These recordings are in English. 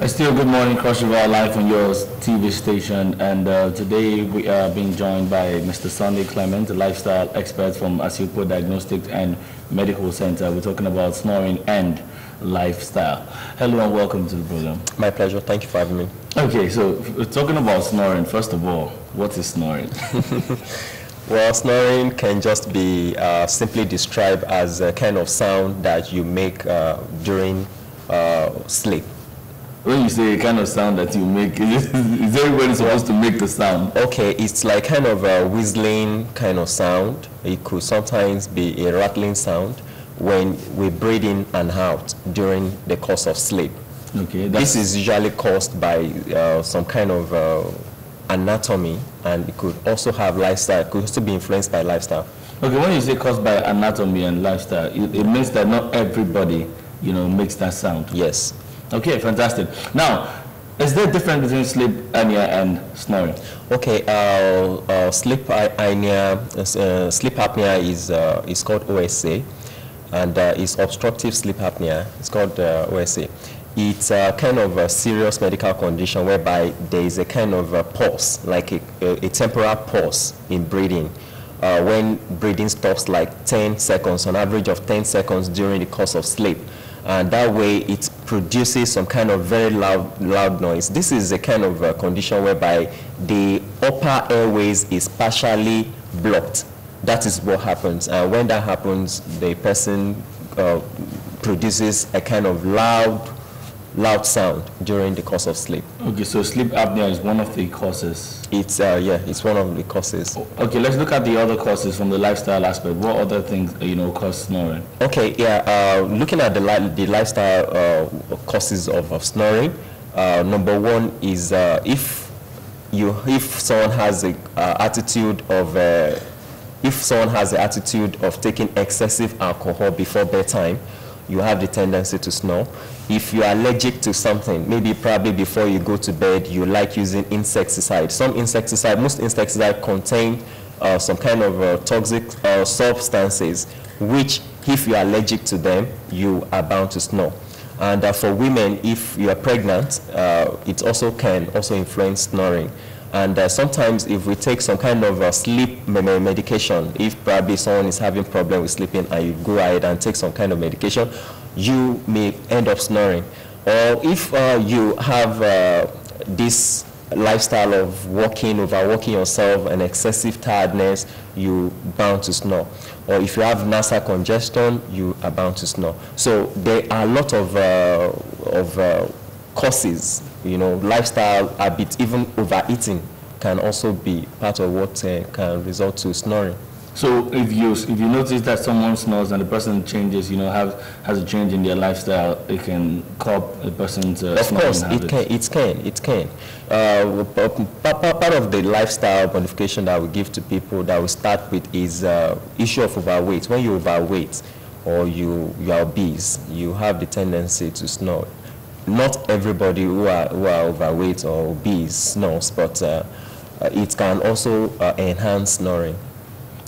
Still, good morning, Cross River Live on your TV station, and today we are being joined by Mr. Sunday Clement, a lifestyle expert from Asiupo Diagnostics and Medical Center. We're talking about snoring and lifestyle. Hello and welcome to the program. My pleasure. Thank you for having me. Okay, so we're talking about snoring. First of all, what is snoring? Well, snoring can just be simply described as a kind of sound that you make during sleep. When you say kind of sound that you make, is everybody supposed to make the sound? Okay, it's like kind of a whistling kind of sound. It could sometimes be a rattling sound when we breathe in and out during the course of sleep. Okay, this is usually caused by some kind of anatomy, and it could also have lifestyle. It could also be influenced by lifestyle. Okay, when you say caused by anatomy and lifestyle, it means that not everybody, makes that sound. Yes. Okay, fantastic. Now, is there a difference between sleep apnea and snoring? Okay, sleep apnea is called OSA, and it's obstructive sleep apnea. It's called OSA. It's a kind of a serious medical condition whereby there is a kind of a pause, like a temporal pause in breathing. When breathing stops like 10 seconds, on average of 10 seconds during the course of sleep. And that way it produces some kind of very loud noise. This is a kind of a condition whereby the upper airways is partially blocked. That is what happens. And when that happens, the person produces a kind of loud sound during the course of sleep. Okay, so sleep apnea is one of the causes. It's it's one of the causes. Okay, let's look at the other causes from the lifestyle aspect. What other things cause snoring? Okay, looking at the lifestyle causes of snoring, number one is if someone has the attitude of taking excessive alcohol before bedtime, you have the tendency to snore. If you are allergic to something, probably before you go to bed, you like using insecticide. Most insecticide contain some kind of toxic substances, which if you are allergic to them, you are bound to snore. And for women, if you are pregnant, it also can influence snoring. And sometimes if we take some kind of sleep medication, if probably someone is having problem with sleeping and you go ahead and take some kind of medication, you may end up snoring. Or if you have this lifestyle of overworking yourself and excessive tiredness, you bound to snore. Or if you have nasal congestion, you are bound to snore. So there are a lot of causes, lifestyle habits, even overeating can also be part of what can result to snoring. So if you notice that someone snores and the person changes, has a change in their lifestyle, it can curb a person's snoring habits. Of course, it can. Part of the lifestyle modification that we give to people that we start with is issue of overweight. When you're overweight or you are obese, you have the tendency to snore. Not everybody who are overweight or obese snores, but it can also enhance snoring.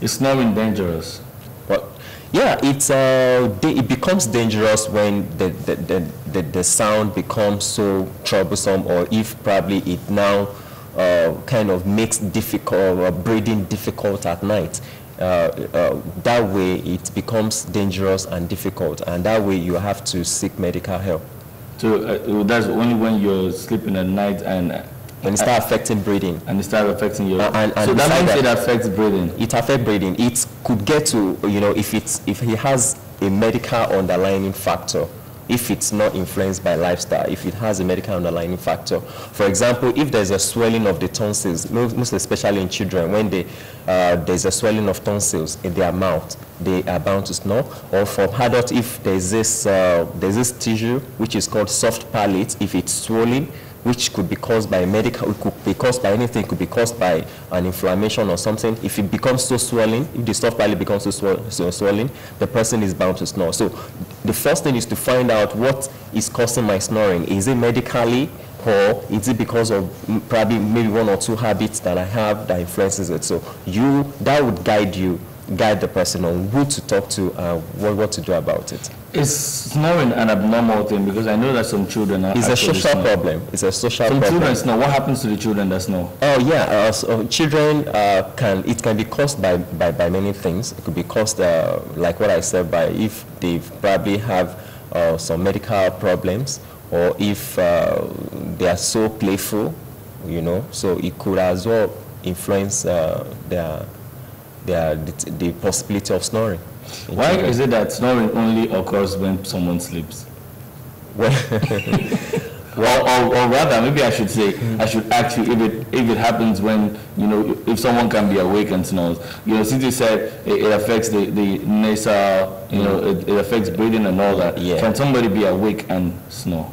Is snoring dangerous? Well, yeah, it becomes dangerous when the sound becomes so troublesome, or if probably it now kind of makes breathing difficult at night. That way it becomes dangerous and difficult, and that way you have to seek medical help. So that's only when you're sleeping at night and and it starts affecting breathing. And it starts affecting your... and so that means it affects breathing. It affects breathing. It could get to, you know, if he has a medical underlying factor, if it's not influenced by lifestyle, if it has a medical underlying factor. For example, if there's a swelling of the tonsils, most especially in children, when there's a swelling of tonsils in their mouth, they are bound to snore. Or for adults, if there's this tissue, which is called soft palate, if it's swollen, which could be caused by medical, it could be caused by anything, it could be caused by an inflammation or something. If it becomes so swollen, if the soft palate becomes so swollen, the person is bound to snore. So the first thing is to find out what is causing my snoring. Is it medically, or is it because of probably maybe one or two habits that I have that influences it? So that would guide the person on who to talk to, what to do about it. Is snoring an abnormal thing? Because I know that some children are... It's a social problem. It's a social problem. Some children snore. What happens to the children that snore? Oh yeah, so children can be caused by many things. It could be caused, like what I said, by if they probably have some medical problems, or if they are so playful, you know. So it could as well influence the possibility of snoring. Why is it that snoring only occurs when someone sleeps? Well, or rather, maybe I should say, I should ask you if it happens when, you know, if someone can be awake and snores. You know, since you said it affects the nasal, you know, it affects breathing and all that. Yeah. Can somebody be awake and snore?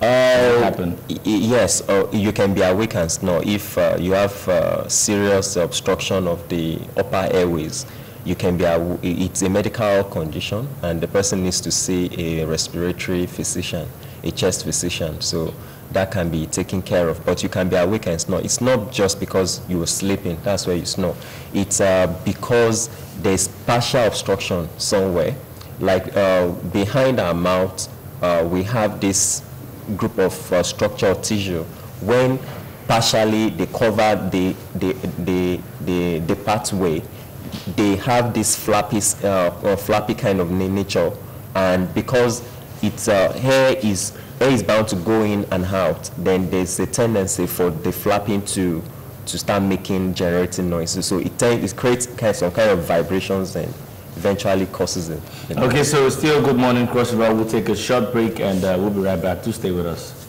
Happen? Yes, you can be awake and snore if you have serious obstruction of the upper airways. You can be it's a medical condition, and the person needs to see a respiratory physician, a chest physician. So that can be taken care of. But you can be awake and snore. It's not just because you were sleeping, that's why you snore. It's because there's partial obstruction somewhere. Like behind our mouth, we have this group of structural tissue. When partially they cover the pathway, they have this flappy kind of nature, and because it's hair is bound to go in and out, then there's a tendency for the flapping to start generating noises. So it creates some kind of vibrations and eventually causes it. Okay, so still good morning, Cross River. We'll take a short break and we'll be right back. To stay with us.